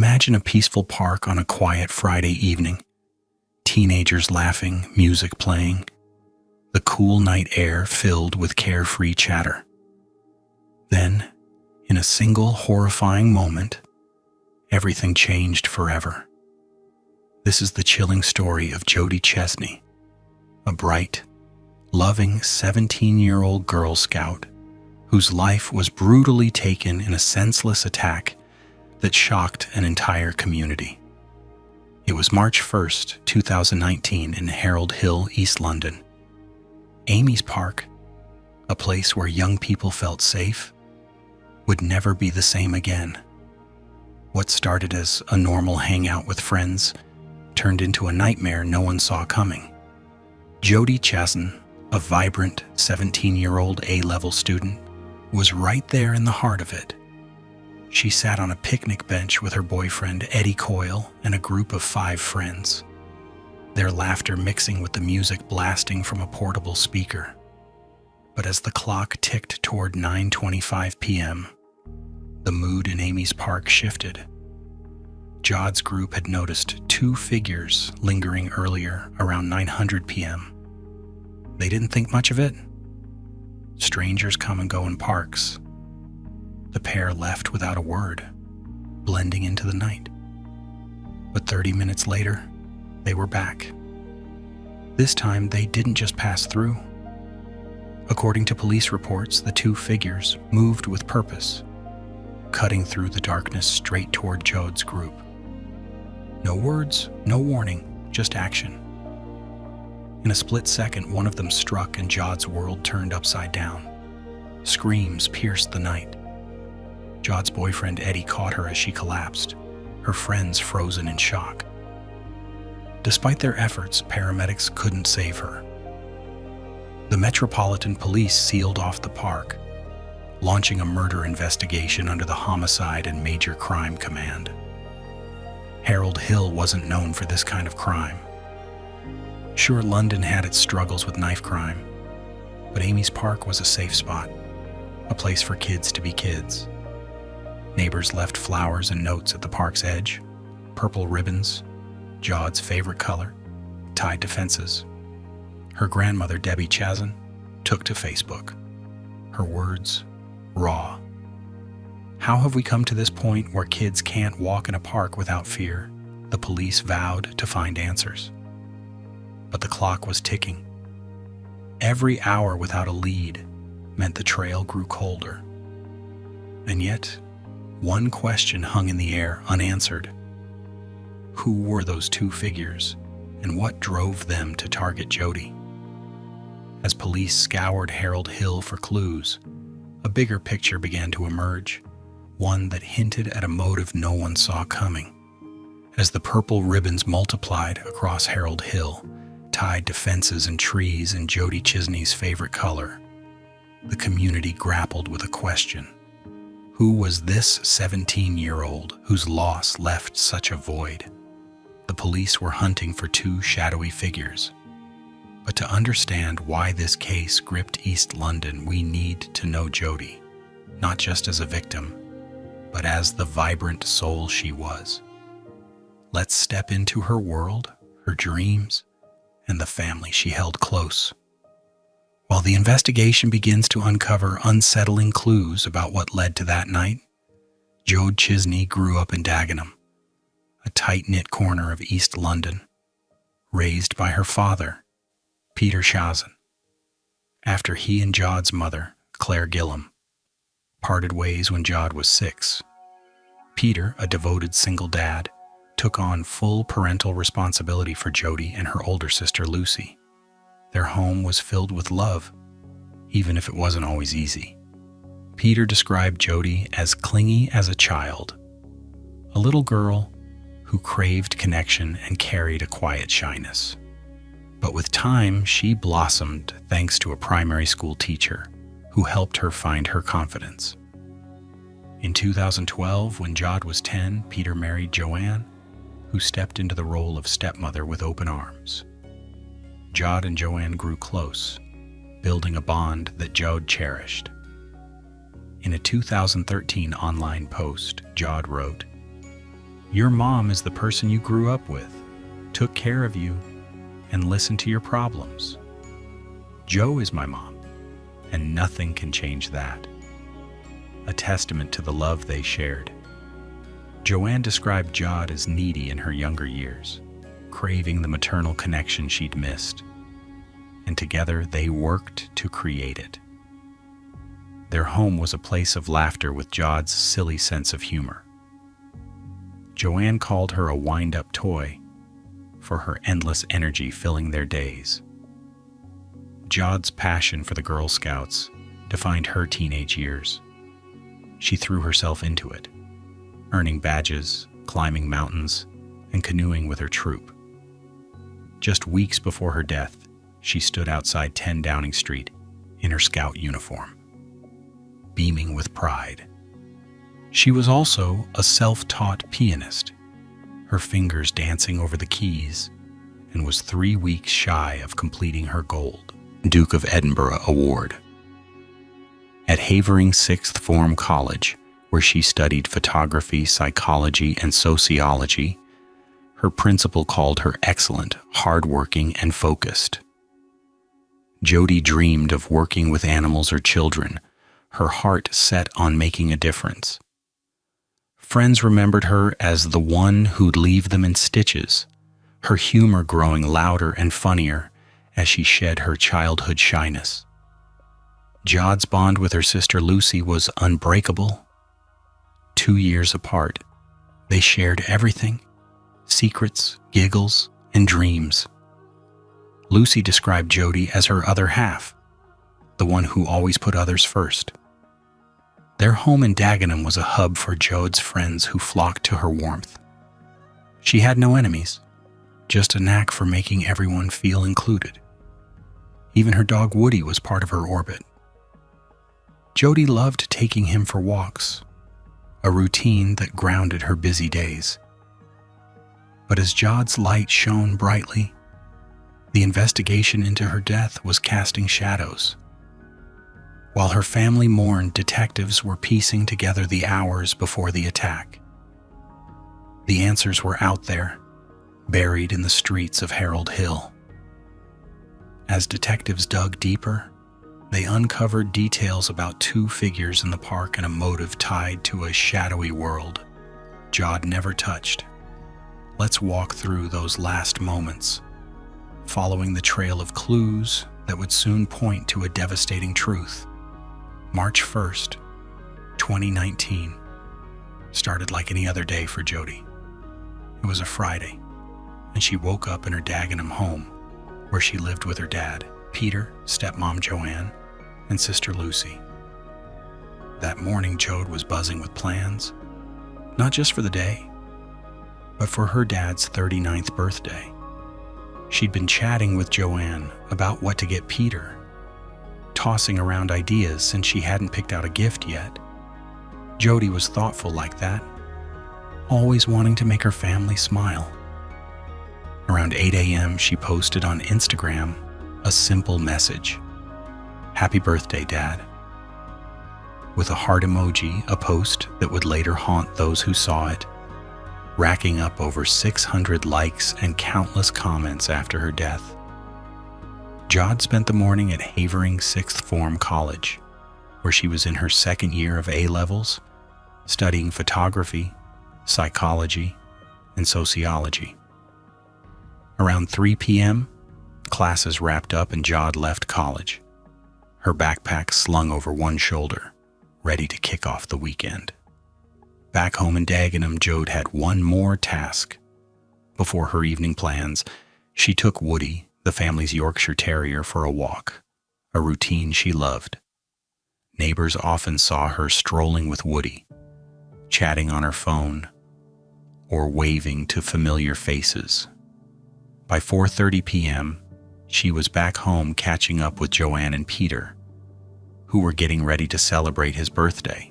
Imagine a peaceful park on a quiet Friday evening. Teenagers laughing, music playing, the cool night air filled with carefree chatter. Then, in a single horrifying moment, everything changed forever. This is the chilling story of Jodie Chesney, a bright, loving 17-year-old Girl Scout whose life was brutally taken in a senseless attack that shocked an entire community. It was March 1st, 2019 in Harold Hill, East London. Amy's Park, a place where young people felt safe, would never be the same again. What started as a normal hangout with friends turned into a nightmare no one saw coming. Jodie Chesney, a vibrant 17-year-old A-level student, was right there in the heart of it. She sat on a picnic bench with her boyfriend Eddie Coyle and a group of 5 friends, their laughter mixing with the music blasting from a portable speaker. But as the clock ticked toward 9:25 p.m., the mood in Amy's Park shifted. Jod's group had noticed 2 figures lingering earlier around 9:00 p.m. They didn't think much of it. Strangers come and go in parks. The pair left without a word, blending into the night. But 30 minutes later, they were back. This time, they didn't just pass through. According to police reports, the 2 figures moved with purpose, cutting through the darkness straight toward Jod's group. No words, no warning, just action. In a split second, one of them struck and Jod's world turned upside down. Screams pierced the night. Jod's boyfriend Eddie caught her as she collapsed, her friends frozen in shock. Despite their efforts, paramedics couldn't save her. The Metropolitan Police sealed off the park, launching a murder investigation under the Homicide and Major Crime Command. Harold Hill wasn't known for this kind of crime. Sure, London had its struggles with knife crime, but Amy's Park was a safe spot, a place for kids to be kids. Neighbors left flowers and notes at the park's edge, purple ribbons, Jod's favorite color, tied to fences. Her grandmother, Debbie Chesney, took to Facebook. Her words, raw. How have we come to this point where kids can't walk in a park without fear? The police vowed to find answers. But the clock was ticking. Every hour without a lead meant the trail grew colder. And yet, one question hung in the air unanswered. Who were those 2 figures, and what drove them to target Jodie? As police scoured Harold Hill for clues, a bigger picture began to emerge, one that hinted at a motive no one saw coming. As the purple ribbons multiplied across Harold Hill, tied to fences and trees in Jodie Chesney's favorite color, the community grappled with a question. Who was this 17-year-old whose loss left such a void? The police were hunting for 2 shadowy figures. But to understand why this case gripped East London, we need to know Jodie, not just as a victim, but as the vibrant soul she was. Let's step into her world, her dreams, and the family she held close. While the investigation begins to uncover unsettling clues about what led to that night, Jodie Chesney grew up in Dagenham, a tight-knit corner of East London, raised by her father, Peter Chesney. After he and Jod's mother, Claire Gillam, parted ways when Jod was 6, Peter, a devoted single dad, took on full parental responsibility for Jodie and her older sister Lucy. Their home was filled with love, even if it wasn't always easy. Peter described Jodie as clingy as a child, a little girl who craved connection and carried a quiet shyness. But with time, she blossomed thanks to a primary school teacher who helped her find her confidence. In 2012, when Jod was 10, Peter married Joanne, who stepped into the role of stepmother with open arms. Jod and Joanne grew close, building a bond that Jod cherished. In a 2013 online post, Jod wrote, Your mom is the person you grew up with, took care of you, and listened to your problems. Jo is my mom, and nothing can change that." A testament to the love they shared. Joanne described Jod as needy in her younger years, craving the maternal connection she'd missed, and together they worked to create it. Their home was a place of laughter with Jod's silly sense of humor. Joanne called her a wind-up toy for her endless energy filling their days. Jod's passion for the Girl Scouts defined her teenage years. She threw herself into it, earning badges, climbing mountains, and canoeing with her troop. Just weeks before her death, she stood outside 10 Downing Street in her scout uniform, beaming with pride. She was also a self-taught pianist, her fingers dancing over the keys, and was 3 weeks shy of completing her gold Duke of Edinburgh Award. At Havering Sixth Form College, where she studied photography, psychology, and sociology, her principal called her excellent, hardworking, and focused. Jodie dreamed of working with animals or children, her heart set on making a difference. Friends remembered her as the one who'd leave them in stitches, her humor growing louder and funnier as she shed her childhood shyness. Jod's bond with her sister Lucy was unbreakable. 2 years apart, they shared everything: secrets, giggles, and dreams. Lucy described Jodie as her other half, the one who always put others first. Their home in Dagenham was a hub for Jod's friends who flocked to her warmth. She had no enemies, just a knack for making everyone feel included. Even her dog Woody was part of her orbit. Jodie loved taking him for walks, a routine that grounded her busy days. But as Jod's light shone brightly, the investigation into her death was casting shadows. While her family mourned, detectives were piecing together the hours before the attack. The answers were out there, buried in the streets of Harold Hill. As detectives dug deeper, they uncovered details about 2 figures in the park and a motive tied to a shadowy world Jod never touched. Let's walk through those last moments, following the trail of clues that would soon point to a devastating truth. March 1st, 2019, started like any other day for Jodie. It was a Friday, and she woke up in her Dagenham home, where she lived with her dad, Peter, stepmom Joanne, and sister Lucy. That morning, Jode was buzzing with plans, not just for the day, but for her dad's 39th birthday. She'd been chatting with Joanne about what to get Peter, tossing around ideas since she hadn't picked out a gift yet. Jodie was thoughtful like that, always wanting to make her family smile. Around 8 a.m., she posted on Instagram a simple message: "Happy birthday, Dad," with a heart emoji, a post that would later haunt those who saw it, racking up over 600 likes and countless comments after her death. Jod spent the morning at Havering Sixth Form College, where she was in her 2nd year of A-levels, studying photography, psychology, and sociology. Around 3 p.m., classes wrapped up and Jod left college, her backpack slung over one shoulder, ready to kick off the weekend. Back home in Dagenham, Jode had one more task. Before her evening plans, she took Woody, the family's Yorkshire Terrier, for a walk, a routine she loved. Neighbors often saw her strolling with Woody, chatting on her phone, or waving to familiar faces. By 4:30 p.m., she was back home catching up with Joanne and Peter, who were getting ready to celebrate his birthday.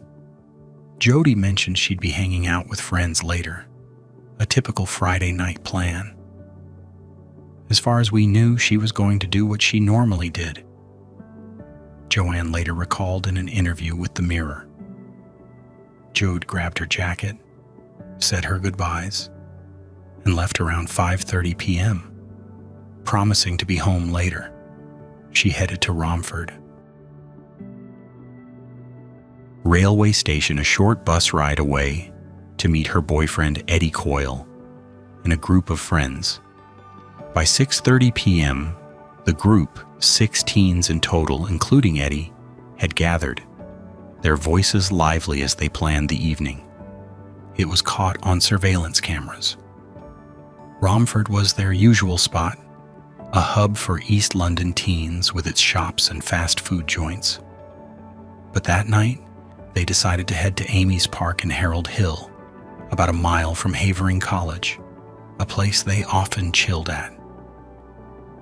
Jodie mentioned she'd be hanging out with friends later, a typical Friday night plan. As far as we knew, she was going to do what she normally did. Joanne later recalled in an interview with The Mirror. Jode grabbed her jacket, said her goodbyes, and left around 5:30 p.m., promising to be home later. She headed to Romford. Railway station a short bus ride away to meet her boyfriend Eddie Coyle and a group of friends. By 6:30 p.m., the group, 6 teens in total, including Eddie, had gathered, their voices lively as they planned the evening. It was caught on surveillance cameras. Romford was their usual spot, a hub for East London teens with its shops and fast food joints. But that night, they decided to head to Amy's Park in Harold Hill, about a mile from Havering College, a place they often chilled at.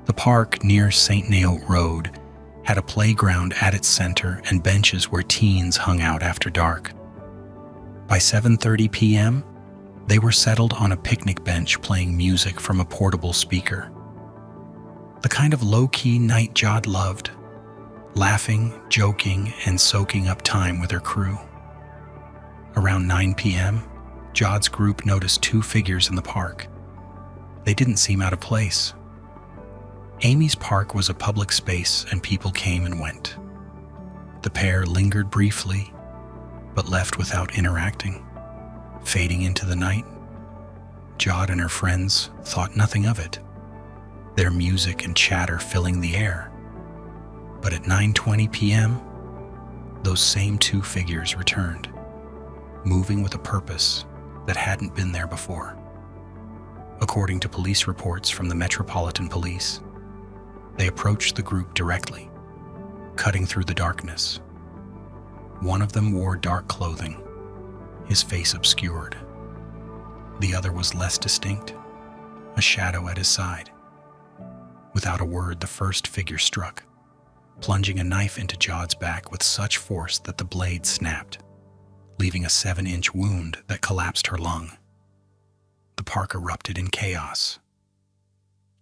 The park near St. Neote Road had a playground at its center and benches where teens hung out after dark. By 7:30 p.m., they were settled on a picnic bench playing music from a portable speaker. The kind of low-key night Jod loved, laughing, joking, and soaking up time with her crew. Around 9 p.m., Jod's group noticed 2 figures in the park. They didn't seem out of place. Amy's Park was a public space and people came and went. The pair lingered briefly, but left without interacting. Fading into the night, Jod and her friends thought nothing of it, their music and chatter filling the air. But at 9:20 p.m., those same 2 figures returned, moving with a purpose that hadn't been there before. According to police reports from the Metropolitan Police, they approached the group directly, cutting through the darkness. One of them wore dark clothing, his face obscured. The other was less distinct, a shadow at his side. Without a word, the first figure struck, plunging a knife into Jod's back with such force that the blade snapped, leaving a 7-inch wound that collapsed her lung. The park erupted in chaos.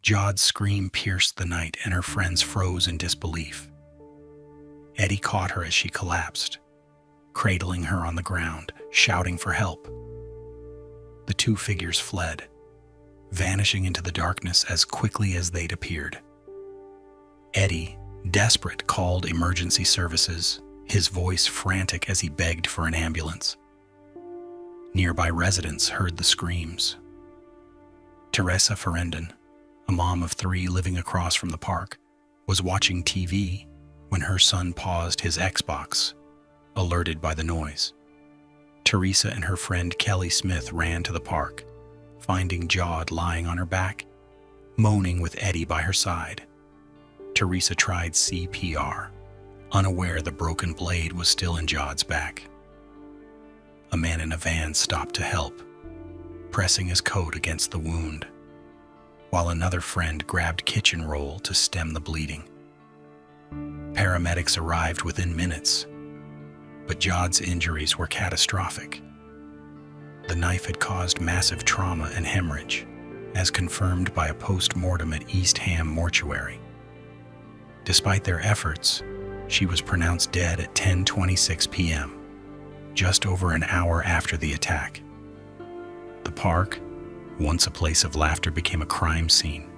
Jod's scream pierced the night and her friends froze in disbelief. Eddie caught her as she collapsed, cradling her on the ground, shouting for help. The 2 figures fled, vanishing into the darkness as quickly as they'd appeared. Eddie, desperate, called emergency services, his voice frantic as he begged for an ambulance. Nearby residents heard the screams. Teresa Ferendon, a mom of 3 living across from the park, was watching TV when her son paused his Xbox, alerted by the noise. Teresa and her friend Kelly Smith ran to the park, finding Jod lying on her back, moaning with Eddie by her side. Teresa tried CPR, unaware the broken blade was still in Jod's back. A man in a van stopped to help, pressing his coat against the wound, while another friend grabbed kitchen roll to stem the bleeding. Paramedics arrived within minutes, but Jod's injuries were catastrophic. The knife had caused massive trauma and hemorrhage, as confirmed by a post-mortem at East Ham Mortuary. Despite their efforts, she was pronounced dead at 10:26 p.m., just over an hour after the attack. The park, once a place of laughter, became a crime scene,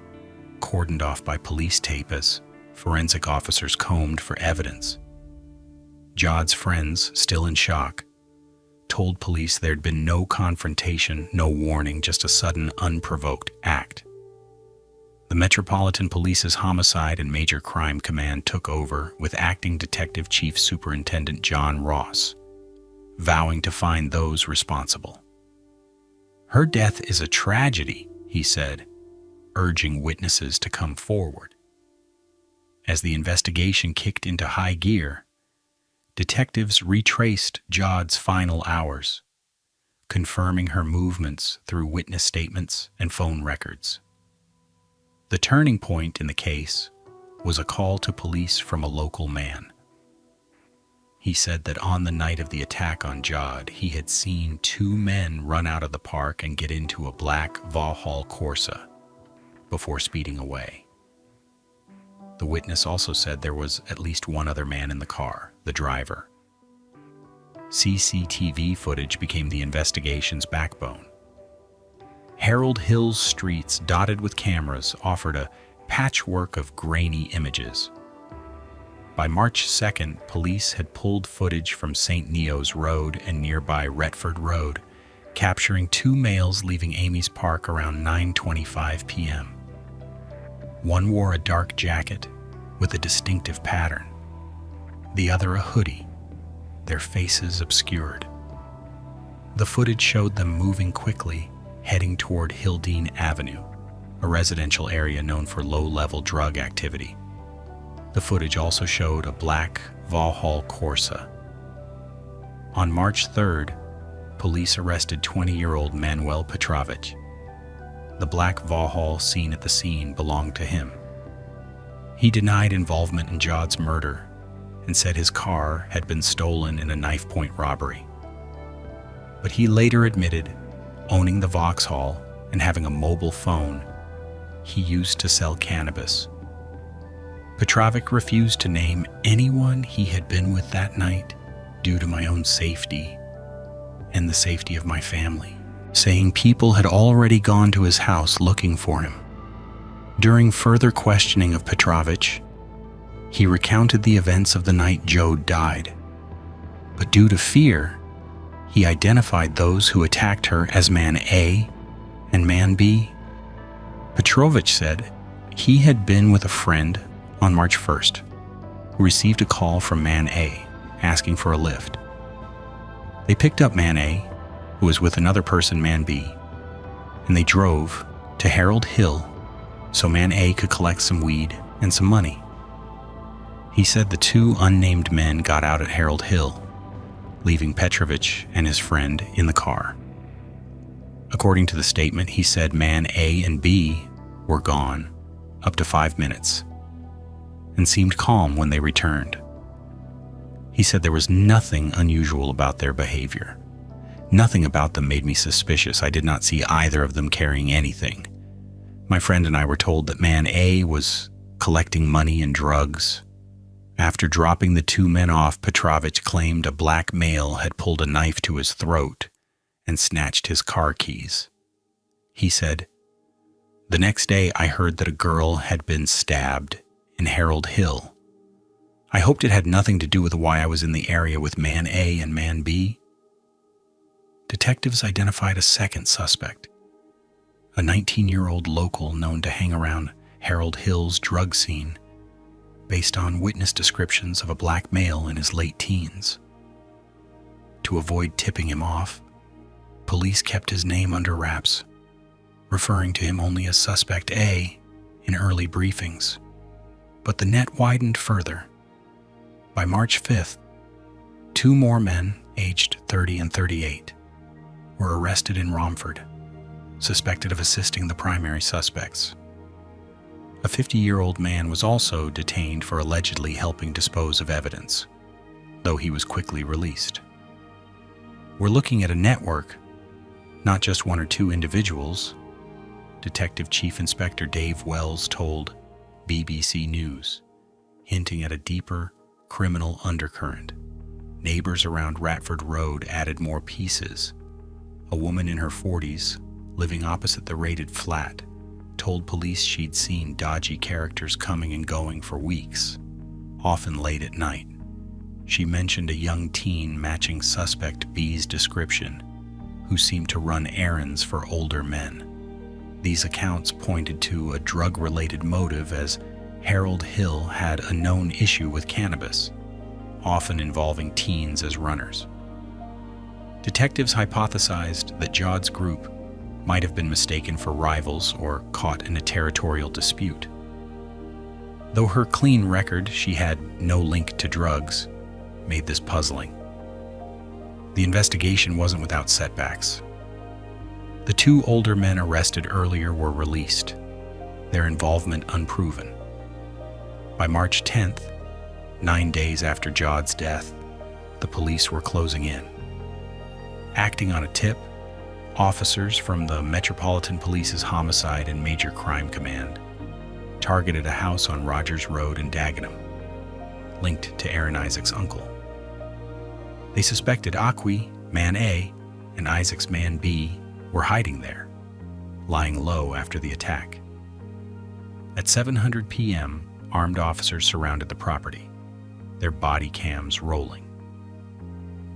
cordoned off by police tape as forensic officers combed for evidence. Jod's friends, still in shock, told police there'd been no confrontation, no warning, just a sudden, unprovoked act. The Metropolitan Police's Homicide and Major Crime Command took over with Acting Detective Chief Superintendent John Ross, vowing to find those responsible. "Her death is a tragedy," he said, urging witnesses to come forward. As the investigation kicked into high gear, detectives retraced Jod's final hours, confirming her movements through witness statements and phone records. The turning point in the case was a call to police from a local man. He said that on the night of the attack on Jod, he had seen 2 men run out of the park and get into a black Vauxhall Corsa before speeding away. The witness also said there was at least one other man in the car, the driver. CCTV footage became the investigation's backbone. Harold Hill's streets, dotted with cameras, offered a patchwork of grainy images. By March 2nd, police had pulled footage from St. Neo's Road and nearby Retford Road, capturing two males leaving Amy's Park around 9:25 p.m. One wore a dark jacket with a distinctive pattern, the other a hoodie, their faces obscured. The footage showed them moving quickly, heading toward Hildene Avenue, a residential area known for low-level drug activity. The footage also showed a black Vauxhall Corsa. On March 3rd, police arrested 20-year-old Manuel Petrovich. The black Vauxhall seen at the scene belonged to him. He denied involvement in Jod's murder and said his car had been stolen in a knife-point robbery. But he later admitted owning the Vauxhall and having a mobile phone he used to sell cannabis. Petrovich refused to name anyone he had been with that night due to my own safety and the safety of my family, saying people had already gone to his house looking for him. During further questioning of Petrovich, he recounted the events of the night Jode died, but due to fear, he identified those who attacked her as Man A and Man B. Petrovich said he had been with a friend on March 1st, who received a call from Man A asking for a lift. They picked up Man A, who was with another person, Man B, and they drove to Harold Hill so Man A could collect some weed and some money. He said the two unnamed men got out at Harold Hill, leaving Petrovich and his friend in the car. According to the statement, he said Man A and B were gone up to 5 minutes and seemed calm when they returned. He said there was nothing unusual about their behavior. Nothing about them made me suspicious. I did not see either of them carrying anything. My friend and I were told that Man A was collecting money and drugs. After dropping the two men off, Petrovich claimed a black male had pulled a knife to his throat and snatched his car keys. He said, "The next day I heard that a girl had been stabbed in Harold Hill. I hoped it had nothing to do with why I was in the area with Man A and Man B." Detectives identified a second suspect, a 19-year-old local known to hang around Harold Hill's drug scene, based on witness descriptions of a black male in his late teens. To avoid tipping him off, police kept his name under wraps, referring to him only as Suspect A in early briefings. But the net widened further. By March 5th, two more men, aged 30 and 38, were arrested in Romford, suspected of assisting the primary suspects. A 50-year-old man was also detained for allegedly helping dispose of evidence, though he was quickly released. We're looking at a network, not just one or two individuals, Detective Chief Inspector Dave Wells told BBC News, hinting at a deeper criminal undercurrent. Neighbors around Retford Road added more pieces. A woman in her 40s, living opposite the raided flat, told police she'd seen dodgy characters coming and going for weeks, often late at night. She mentioned a young teen matching Suspect B's description, who seemed to run errands for older men. These accounts pointed to a drug-related motive, as Harold Hill had a known issue with cannabis, often involving teens as runners. Detectives hypothesized that Jod's group might have been mistaken for rivals or caught in a territorial dispute. Though her clean record, she had no link to drugs, made this puzzling. The investigation wasn't without setbacks. The two older men arrested earlier were released, their involvement unproven. By March 10th, 9 days after Jod's death, the police were closing in. Acting on a tip, officers from the Metropolitan Police's Homicide and Major Crime Command targeted a house on Rogers Road in Dagenham, linked to Aaron Isaac's uncle. They suspected Akwi, Man A, and Isaac's Man B were hiding there, lying low after the attack. At 7:00 p.m., armed officers surrounded the property, their body cams rolling.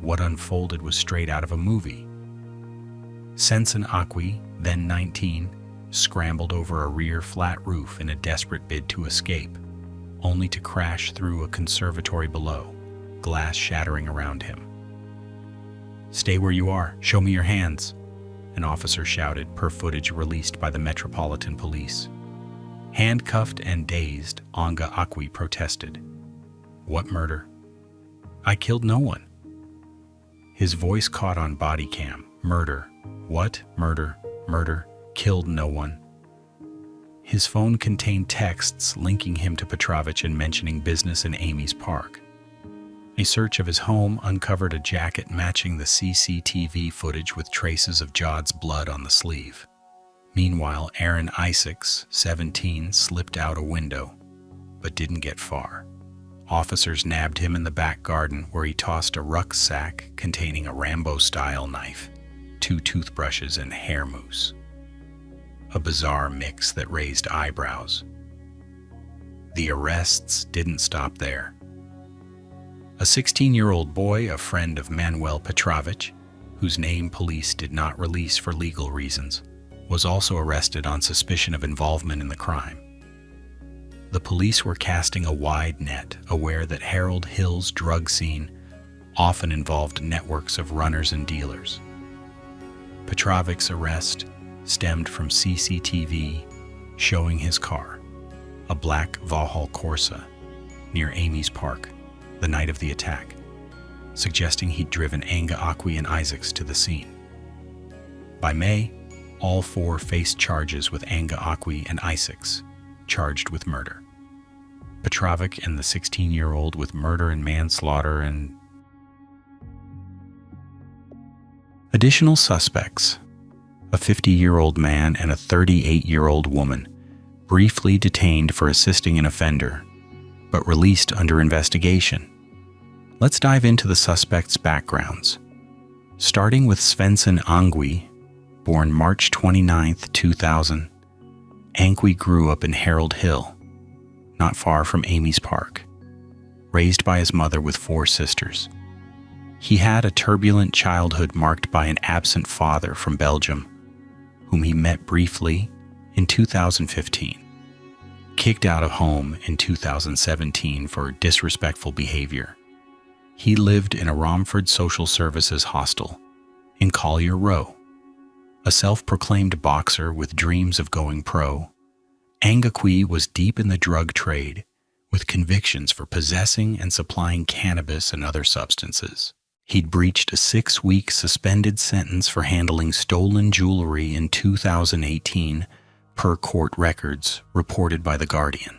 What unfolded was straight out of a movie. Sensen Akwi, then 19, scrambled over a rear flat roof in a desperate bid to escape, only to crash through a conservatory below, glass shattering around him. "Stay where you are. Show me your hands," an officer shouted per footage released by the Metropolitan Police. Handcuffed and dazed, Anga Akwi protested. "What murder? I killed no one." His voice caught on body cam. "Murder. What? Murder. Murder. Killed no one." His phone contained texts linking him to Petrovich and mentioning business in Amy's Park. A search of his home uncovered a jacket matching the CCTV footage with traces of Jod's blood on the sleeve. Meanwhile, Aaron Isaacs, 17, slipped out a window, but didn't get far. Officers nabbed him in the back garden where he tossed a rucksack containing a Rambo-style knife, 2 toothbrushes, and hair mousse. A bizarre mix that raised eyebrows. The arrests didn't stop there. A 16-year-old boy, a friend of Manuel Petrovich, whose name police did not release for legal reasons, was also arrested on suspicion of involvement in the crime. The police were casting a wide net, aware that Harold Hill's drug scene often involved networks of runners and dealers. Petrovich's arrest stemmed from CCTV showing his car, a black Vauxhall Corsa, near Amy's Park the night of the attack, suggesting he'd driven Anga Akwi and Isaacs to the scene. By May, all 4 faced charges with Anga Akwi and Isaacs, charged with murder. Petrovich and the 16-year-old with murder and manslaughter and additional suspects, a 50-year-old man and a 38-year-old woman, briefly detained for assisting an offender, but released under investigation. Let's dive into the suspects' backgrounds. Starting with Svensson Angwi, born March 29, 2000, Angwi grew up in Harold Hill, not far from Amy's Park, raised by his mother with 4 sisters. He had a turbulent childhood marked by an absent father from Belgium, whom he met briefly in 2015. Kicked out of home in 2017 for disrespectful behavior, he lived in a Romford Social Services hostel in Collier Row. A self-proclaimed boxer with dreams of going pro, Anga Akwi was deep in the drug trade with convictions for possessing and supplying cannabis and other substances. He'd breached a 6-week suspended sentence for handling stolen jewelry in 2018, per court records reported by The Guardian.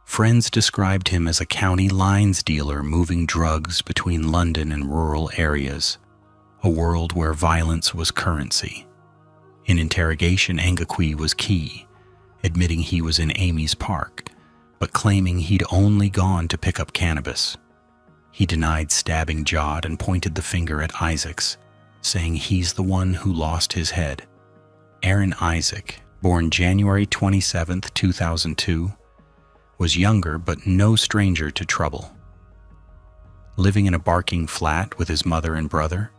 Friends described him as a county lines dealer moving drugs between London and rural areas, a world where violence was currency. In interrogation, Anga Akwi was key, admitting he was in Amy's Park, but claiming he'd only gone to pick up cannabis. He denied stabbing Jod and pointed the finger at Isaacs, saying he's the one who lost his head. Aaron Isaac, born January 27, 2002, was younger but no stranger to trouble. Living in a barking flat with his mother and brother,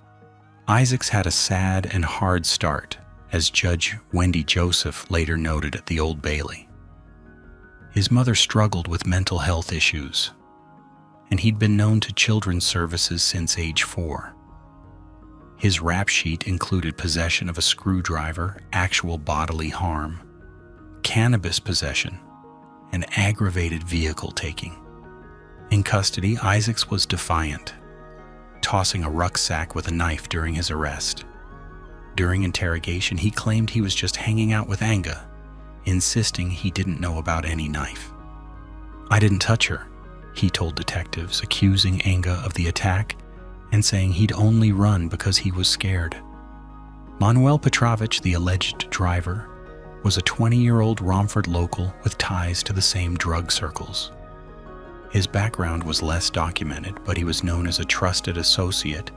Isaacs had a sad and hard start, as Judge Wendy Joseph later noted at the Old Bailey. His mother struggled with mental health issues, and he'd been known to children's services since age 4. His rap sheet included possession of a screwdriver, actual bodily harm, cannabis possession, and aggravated vehicle taking. In custody, Isaacs was defiant, tossing a rucksack with a knife during his arrest. During interrogation, he claimed he was just hanging out with Anga, insisting he didn't know about any knife. "I didn't touch her," he told detectives, accusing Anga of the attack and saying he'd only run because he was scared. Manuel Petrovich, the alleged driver, was a 20-year-old Romford local with ties to the same drug circles. His background was less documented, but he was known as a trusted associate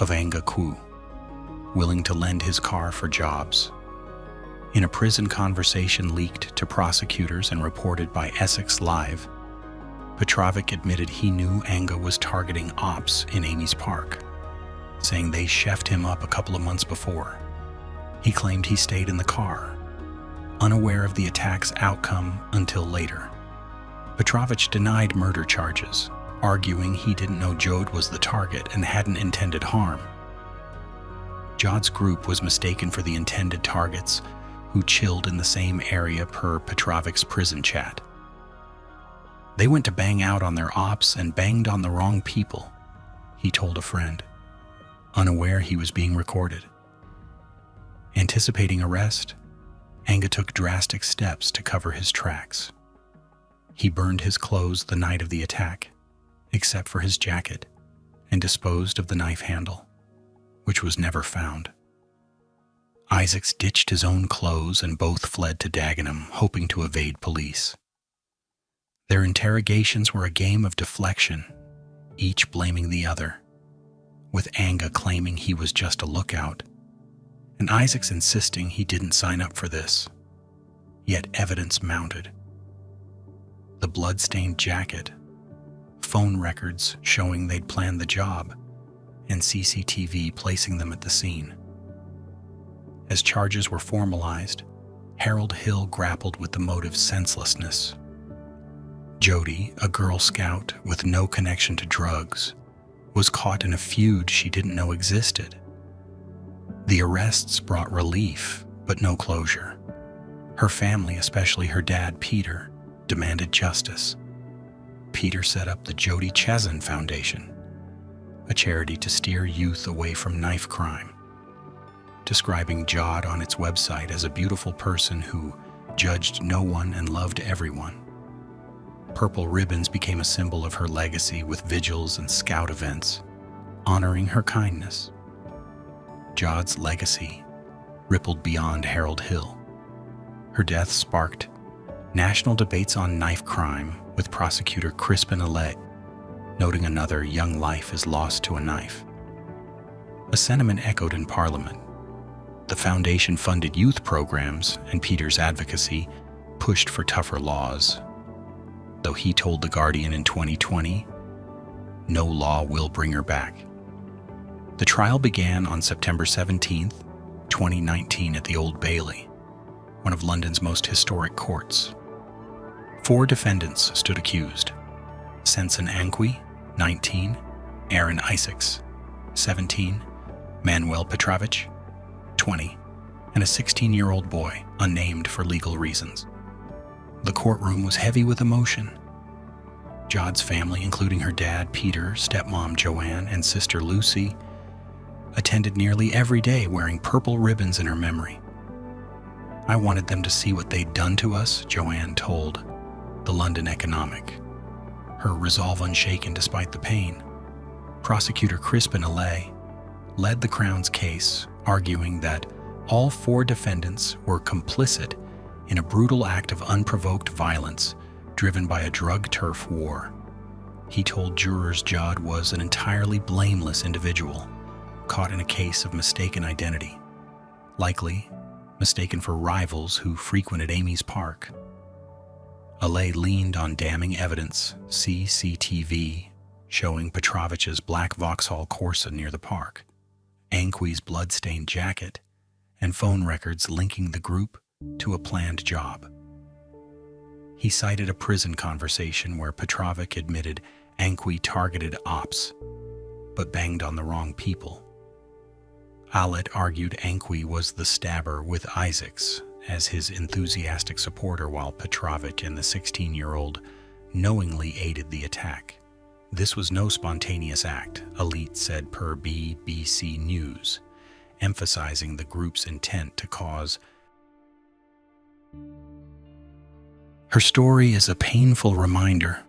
of Anga Kwu, willing to lend his car for jobs. In a prison conversation leaked to prosecutors and reported by Essex Live, Petrovic admitted he knew Anga was targeting ops in Amy's Park, saying they chefed him up a couple of months before. He claimed he stayed in the car, unaware of the attack's outcome until later. Petrovic denied murder charges, arguing he didn't know Jode was the target and hadn't intended harm. Jode's group was mistaken for the intended targets who chilled in the same area per Petrovic's prison chat. They went to bang out on their ops and banged on the wrong people, he told a friend, unaware he was being recorded. Anticipating arrest, Anga took drastic steps to cover his tracks. He burned his clothes the night of the attack, except for his jacket, and disposed of the knife handle, which was never found. Isaacs ditched his own clothes and both fled to Dagenham, hoping to evade police. Their interrogations were a game of deflection, each blaming the other, with Anga claiming he was just a lookout, and Isaacs insisting he didn't sign up for this. Yet evidence mounted. The blood-stained jacket, phone records showing they'd planned the job, and CCTV placing them at the scene. As charges were formalized, Harold Hill grappled with the motive's senselessness. Jodie, a Girl Scout with no connection to drugs, was caught in a feud she didn't know existed. The arrests brought relief, but no closure. Her family, especially her dad, Peter, demanded justice. Peter set up the Jodie Chesney Foundation, a charity to steer youth away from knife crime, describing Jod on its website as a beautiful person who judged no one and loved everyone. Purple ribbons became a symbol of her legacy with vigils and scout events, honoring her kindness. Jod's legacy rippled beyond Harold Hill. Her death sparked national debates on knife crime, with prosecutor Crispin Allais noting another young life is lost to a knife. A sentiment echoed in Parliament. The foundation funded youth programs, and Peter's advocacy pushed for tougher laws. Though he told The Guardian in 2020, no law will bring her back. The trial began on September 17, 2019 at the Old Bailey, one of London's most historic courts. 4 defendants stood accused: Sensen Anqui, 19, Aaron Isaacs, 17, Manuel Petrovic, 20, and a 16-year-old boy, unnamed for legal reasons. The courtroom was heavy with emotion. Jod's family, including her dad, Peter, stepmom Joanne, and sister Lucy, attended nearly every day wearing purple ribbons in her memory. I wanted them to see what they'd done to us, Joanne told the London Economic, her resolve unshaken despite the pain. Prosecutor Crispin Allais led the Crown's case, arguing that all 4 defendants were complicit in a brutal act of unprovoked violence driven by a drug turf war. He told jurors Jod was an entirely blameless individual, caught in a case of mistaken identity, likely mistaken for rivals who frequented Amy's Park. Allais leaned on damning evidence, CCTV, showing Petrovic's black Vauxhall Corsa near the park, Anqui's blood-stained jacket, and phone records linking the group to a planned job. He cited a prison conversation where Petrovic admitted Anqui targeted ops, but banged on the wrong people. Allais argued Anqui was the stabber with Isaacs as his enthusiastic supporter, while Petrovic and the 16-year-old knowingly aided the attack. This was no spontaneous act, Elite said per BBC News, emphasizing the group's intent to cause. Her story is a painful reminder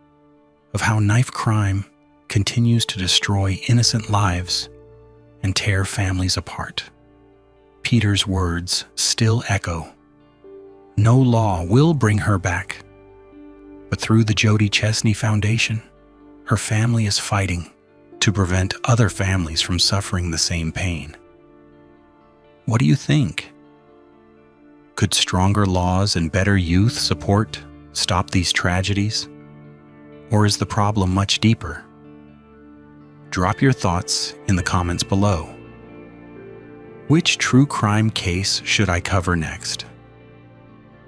of how knife crime continues to destroy innocent lives and tear families apart. Peter's words still echo. No law will bring her back. But through the Jodie Chesney Foundation, her family is fighting to prevent other families from suffering the same pain. What do you think? Could stronger laws and better youth support stop these tragedies? Or is the problem much deeper? Drop your thoughts in the comments below. Which true crime case should I cover next?